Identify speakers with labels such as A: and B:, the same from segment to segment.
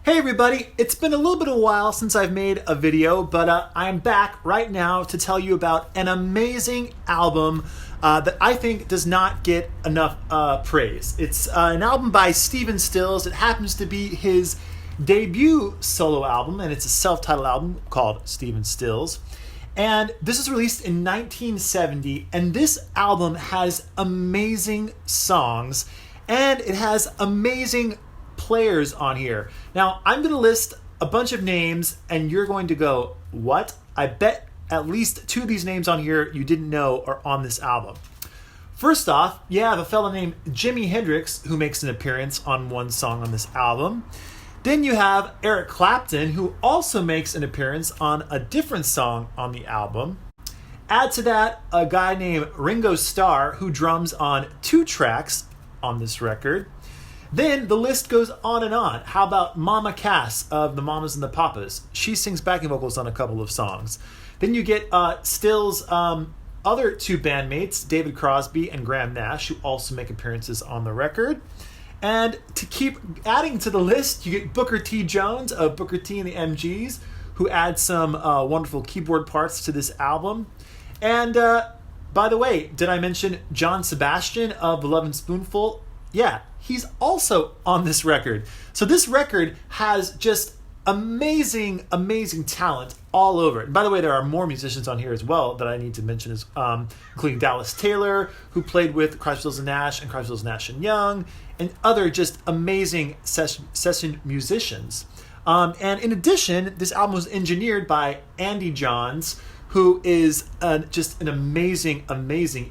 A: Hey everybody, it's been a little bit of a while since I've made a video, but I'm back right now to tell you about an amazing album that I think does not get enough praise. It's an album by Stephen Stills. It happens to be his debut solo album, and it's a self-titled album called Stephen Stills. And this was released in 1970, and this album has amazing songs, and it has amazing players on here. Now, I'm going to list a bunch of names, and you're going to go, what? I bet at least two of these names on here you didn't know are on this album. First off, you have a fellow named Jimi Hendrix who makes an appearance on one song on this album. Then you have Eric Clapton, who also makes an appearance on a different song on the album. Add to that a guy named Ringo Starr, who drums on 2 tracks on this record. Then the list goes on and on. How about Mama Cass of the Mamas and the Papas? She sings backing vocals on a couple of songs. Then you get Stills' other 2 bandmates, David Crosby and Graham Nash, who also make appearances on the record. And to keep adding to the list, you get Booker T. Jones of Booker T. and the MGs, who adds some wonderful keyboard parts to this album. And by the way, did I mention John Sebastian of The Lovin' Spoonful? Yeah, he's also on this record. So this record has just amazing talent all over it. And by the way, there are more musicians on here as well that I need to mention, including Dallas Taylor, who played with Crosby, Stills and Nash and Crosby, Stills, Nash and Young, and other just amazing session musicians. And in addition, this album was engineered by Andy Johns, who is just an amazing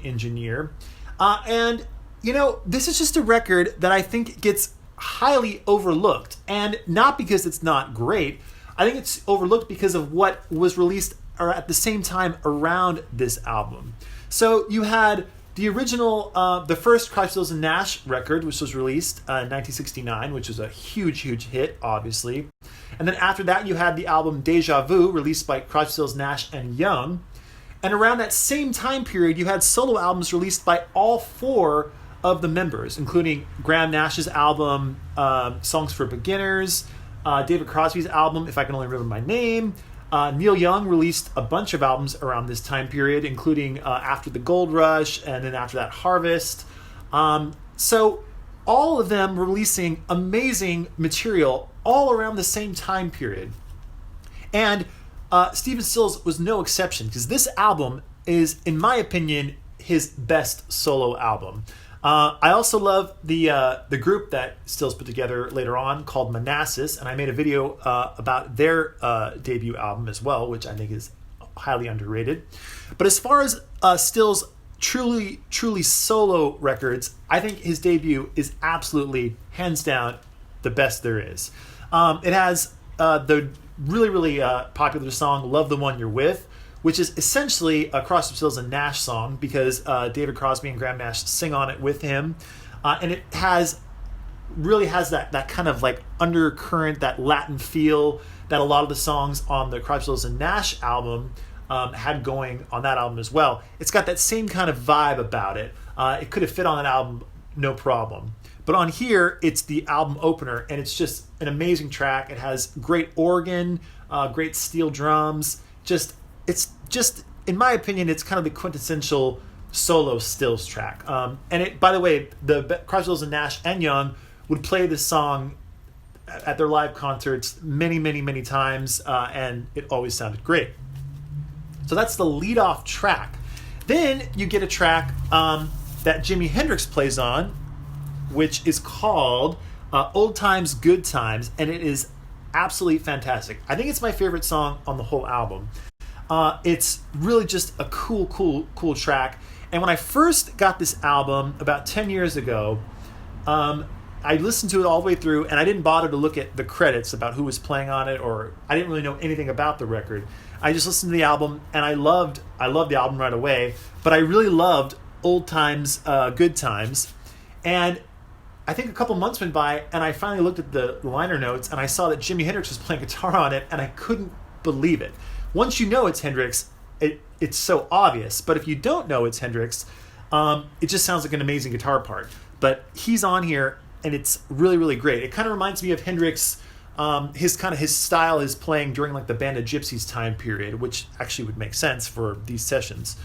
A: engineer. And you know, this is just a record that I think gets highly overlooked. And not because it's not great. I think it's overlooked because of what was released at the same time around this album. So you had the original, the first Crosby, Stills and Nash record, which was released in 1969, which was a huge hit, obviously. And then after that, you had the album Deja Vu, released by Crosby, Stills, Nash and Young. And around that same time period, you had solo albums released by all 4 of the members, including Graham Nash's album, Songs for Beginners, David Crosby's album, If I Can Only Remember My Name. Neil Young released a bunch of albums around this time period, including After the Gold Rush, and then after that, Harvest. So all of them releasing amazing material all around the same time period. And Stephen Stills was no exception, because this album is, in my opinion, his best solo album. I also love the group that Stills put together later on called Manassas, and I made a video about their debut album as well, which I think is highly underrated. But as far as Stills' truly solo records, I think his debut is absolutely, hands down, the best there is. It has the really popular song "Love the One You're With," which is essentially a Crosby, Stills and Nash song, because David Crosby and Graham Nash sing on it with him. And it really has that kind of like undercurrent, that Latin feel that a lot of the songs on the Crosby, Stills and Nash album had going on that album as well. It's got that same kind of vibe about it. It could have fit on that album, no problem. But on here, it's the album opener, and it's just an amazing track. It has great organ, great steel drums, it's just, in my opinion, it's kind of the quintessential solo Stills track. And it, by the way, the Crosby, Stills and Nash and Young would play this song at their live concerts many times, and it always sounded great. So that's the lead-off track. Then you get a track that Jimi Hendrix plays on, which is called Old Times, Good Times, and it is absolutely fantastic. I think it's my favorite song on the whole album. It's really just a cool track. And when I first got this album about 10 years ago, I listened to it all the way through, and I didn't bother to look at the credits about who was playing on it, or I didn't really know anything about the record. I just listened to the album, and I loved the album right away. But I really loved Old Times, Good Times. And I think a couple months went by, and I finally looked at the liner notes, and I saw that Jimi Hendrix was playing guitar on it, and I couldn't believe it. Once you know it's Hendrix, it's so obvious. But if you don't know it's Hendrix, it just sounds like an amazing guitar part. But he's on here, and it's really great. It kind of reminds me of Hendrix his style is playing during like the Band of Gypsies time period, which actually would make sense for these sessions.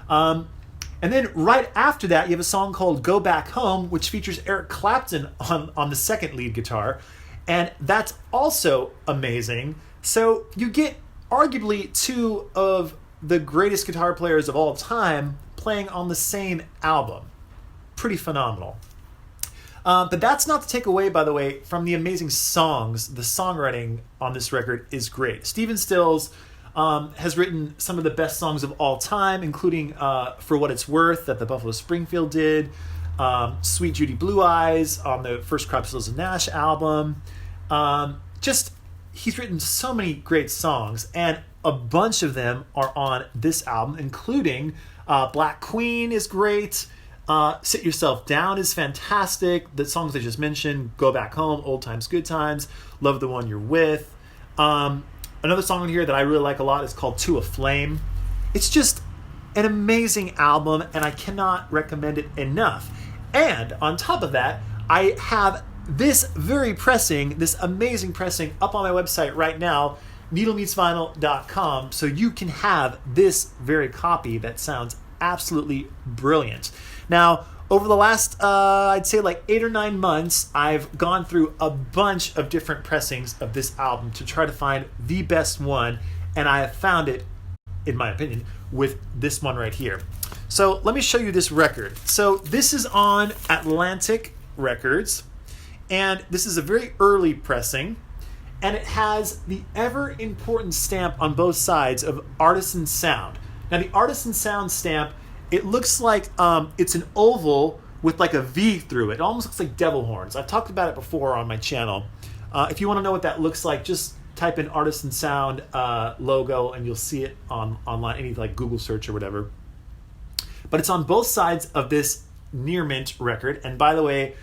A: And then right after that, you have a song called Go Back Home, which features Eric Clapton on the second lead guitar. And that's also amazing. So you get arguably two of the greatest guitar players of all time playing on the same album. Pretty phenomenal. But that's not to take away, by the way, from the amazing songs. The songwriting on this record is great. Stephen Stills has written some of the best songs of all time, including For What It's Worth that the Buffalo Springfield did, Sweet Judy Blue Eyes on the first Crosby, Stills and Nash album. He's written so many great songs, and a bunch of them are on this album, including Black Queen is great, Sit Yourself Down is fantastic, the songs I just mentioned, Go Back Home, Old Times, Good Times, Love the One You're With. Another song on here that I really like a lot is called To a Flame. It's just an amazing album, and I cannot recommend it enough. And on top of that, I have this amazing pressing up on my website right now, needlemeetsvinyl.com, so you can have this very copy that sounds absolutely brilliant. Now, over the last, I'd say like 8 or 9 months, I've gone through a bunch of different pressings of this album to try to find the best one, and I have found it, in my opinion, with this one right here. So let me show you this record. So this is on Atlantic Records, and this is a very early pressing, and it has the ever-important stamp on both sides of Artisan Sound. Now the Artisan Sound stamp, it looks like it's an oval with like a V through it. It almost looks like devil horns. I've talked about it before on my channel. If you want to know what that looks like, just type in Artisan Sound logo and you'll see it online, any like Google search or whatever. But it's on both sides of this near mint record. And by the way,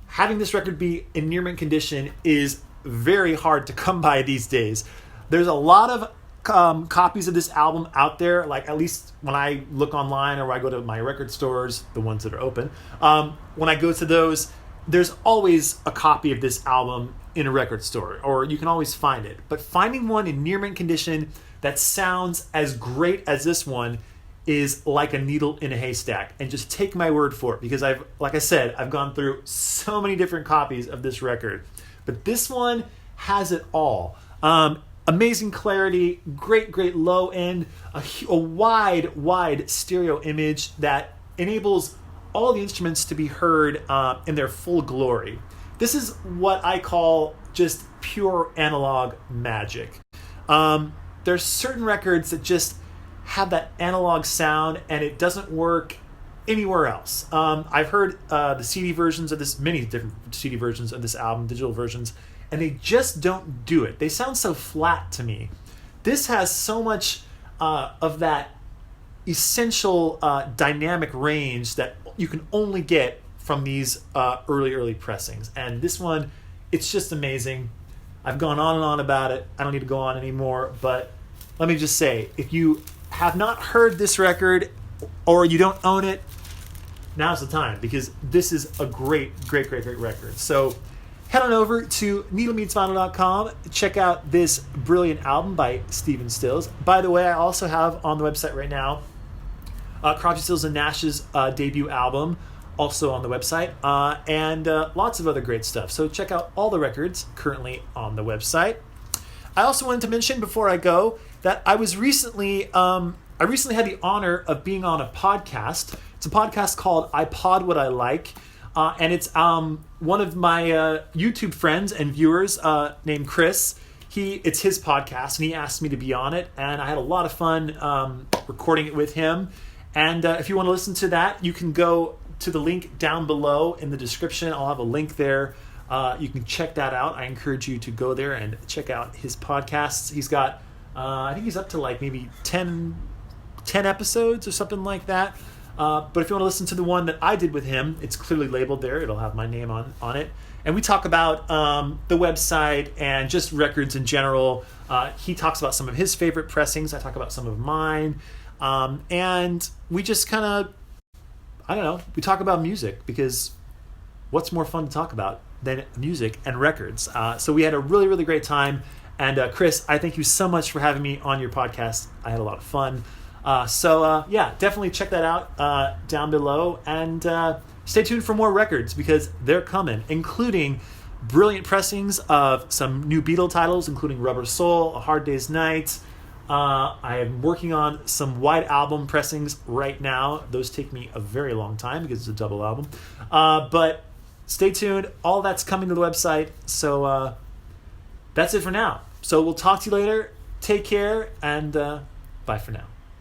A: having this record be in near mint condition is very hard to come by these days. There's a lot of copies of this album out there, like at least when I look online or I go to my record stores, the ones that are open, when I go to those, there's always a copy of this album in a record store, or you can always find it. But finding one in near mint condition that sounds as great as this one is like a needle in a haystack. And just take my word for it, because like I said, I've gone through so many different copies of this record, but this one has it all. Amazing clarity, great low end, a wide stereo image that enables all the instruments to be heard in their full glory. This is what I call just pure analog magic. There's certain records that just have that analog sound and it doesn't work anywhere else. I've heard the CD versions of this, many different CD versions of this album, digital versions, and they just don't do it. They sound so flat to me. This has so much of that essential dynamic range that you can only get from these early pressings. And this one, it's just amazing. I've gone on and on about it. I don't need to go on anymore, but let me just say, if you have not heard this record or you don't own it, now's the time, because this is a great record. So head on over to needlemeetsvinyl.com. Check out this brilliant album by Stephen Stills. By the way, I also have on the website right now Crosby, Stills and Nash's debut album, also on the website, and lots of other great stuff. So check out all the records currently on the website. I also wanted to mention before I go that I recently had the honor of being on a podcast. It's a podcast called iPod What I Like. And it's one of my YouTube friends and viewers named Chris. It's his podcast, and he asked me to be on it, and I had a lot of fun recording it with him. And if you want to listen to that, you can go to the link down below in the description. I'll have a link there. You can check that out. I encourage you to go there and check out his podcasts. He's got, I think he's up to like maybe 10 episodes or something like that. But if you want to listen to the one that I did with him, it's clearly labeled there. It'll have my name on it. And we talk about the website and just records in general. He talks about some of his favorite pressings. I talk about some of mine. And we just kind of, I don't know, we talk about music, because what's more fun to talk about than music and records. So we had a really, really great time. And Chris, I thank you so much for having me on your podcast. I had a lot of fun. So definitely check that out down below. And stay tuned for more records because they're coming, including brilliant pressings of some new Beatle titles, including Rubber Soul, A Hard Day's Night. I am working on some white album pressings right now. Those take me a very long time because it's a double album. But stay tuned. All that's coming to the website. So that's it for now. So we'll talk to you later. Take care, and bye for now.